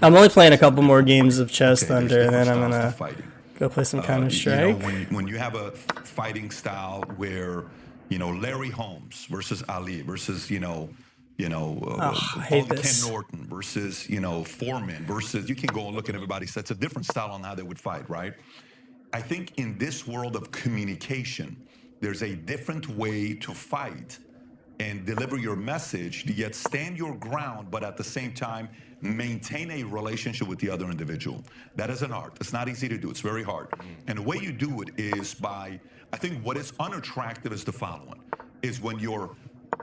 I'm only playing a couple more games of Chess Thunder, and then I'm gonna go play some Counter-Strike. When you have a fighting style where, Larry Holmes versus Ali versus, I hate this. Ken Norton versus, Foreman versus, you can go and look at everybody. So it's a different style on how they would fight, right? I think in this world of communication, there's a different way to fight and deliver your message to yet stand your ground, but at the same time, maintain a relationship with the other individual. That is an art. It's not easy to do. It's very hard. And the way you do it is by, I think what is unattractive is the following, is when you're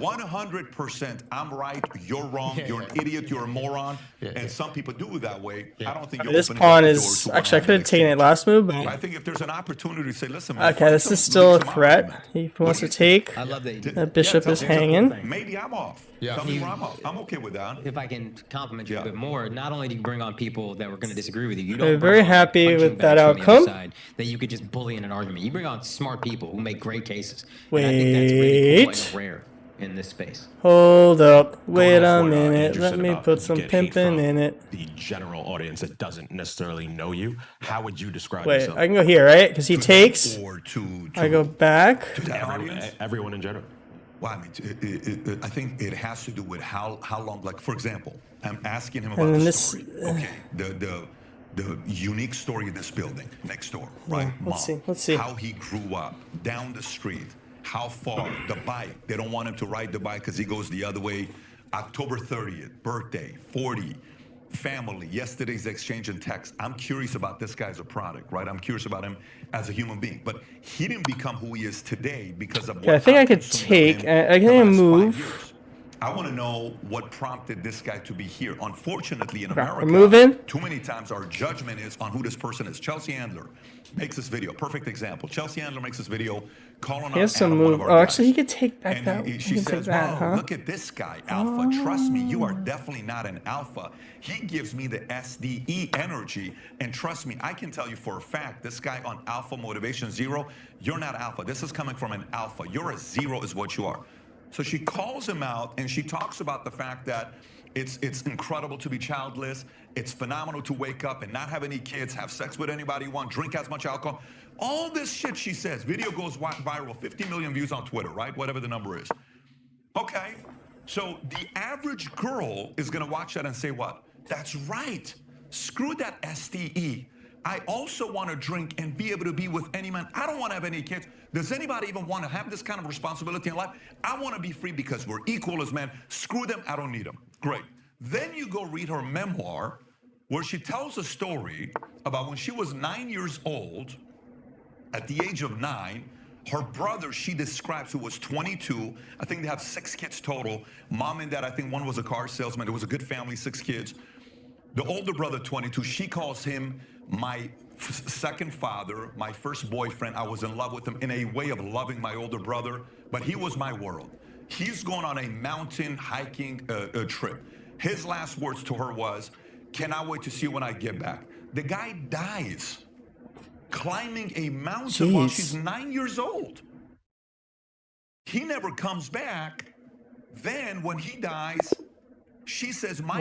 100% I'm right, you're wrong, you're an idiot, you're a moron, and some people do it that way. I don't think you're this pawn is, actually I could have taken it last move, but I think if there's an opportunity to say, listen, man, okay, this is still a threat. He wants to take. I love that. That bishop is hanging. Maybe I'm off. Tell me where I'm off. I'm okay with that. If I can compliment you a bit more, not only do you bring on people that were going to disagree with you, you don't. I'm very happy with that outcome. That you could just bully in an argument. You bring on smart people who make great cases. Wait. And I think that's really cool and rare in this space. Hold up. Wait a minute. Let me put some pimping in it. The general audience that doesn't necessarily know you, how would you describe Wait, yourself? I can go here, right? Because he takes. Or to I go back. Everyone in general. Well, I mean, I think it has to do with how long. Like, for example, I'm asking him about And the this- story. Okay, the unique story in this building next door, right? Let's see. How he grew up down the street. How far? The bike. They don't want him to ride the bike because he goes the other way. October 30th, birthday, 40, family, yesterday's exchange in text. I'm curious about this guy as a product, right? I'm curious about him as a human being. But he didn't become who he is today because of what I think I could take. I can move. I want to know what prompted this guy to be here. Unfortunately, in America, moving. too many times our judgment is on who this person is. Chelsea Handler makes this video. Perfect example. Chelsea Handler makes this video calling out some move. Oh, actually, he could take back that. She says, "Wow, look at this guy, alpha. Trust me, you are definitely not an alpha. He gives me the SDE energy, and trust me, I can tell you for a fact, this guy on Alpha Motivation Zero, you're not alpha. This is coming from an alpha. You're a zero, is what you are." So she calls him out, and she talks about the fact that it's incredible to be childless. It's phenomenal to wake up and not have any kids, have sex with anybody you want, drink as much alcohol. All this shit she says. Video goes viral, 50 million views on Twitter, right? Whatever the number is. Okay, so the average girl is going to watch that and say what? That's right. Screw that STE. I also want to drink and be able to be with any man. I don't want to have any kids. Does anybody even want to have this kind of responsibility in life? I want to be free because we're equal as men. Screw them. I don't need them. Great. Then you go read her memoir where she tells a story about when she was 9 years old. At the age of 9, her brother, she describes, who was 22. I think they have 6 kids total. Mom and dad, I think one was a car salesman. It was a good family, 6 kids. The older brother, 22, she calls him my second father, my first boyfriend. I was in love with him in a way of loving my older brother, but he was my world. He's going on a mountain hiking trip. His last words to her was, "Cannot wait to see you when I get back." The guy dies climbing a mountain while she's 9 years old. He never comes back. Then when he dies, she says, "My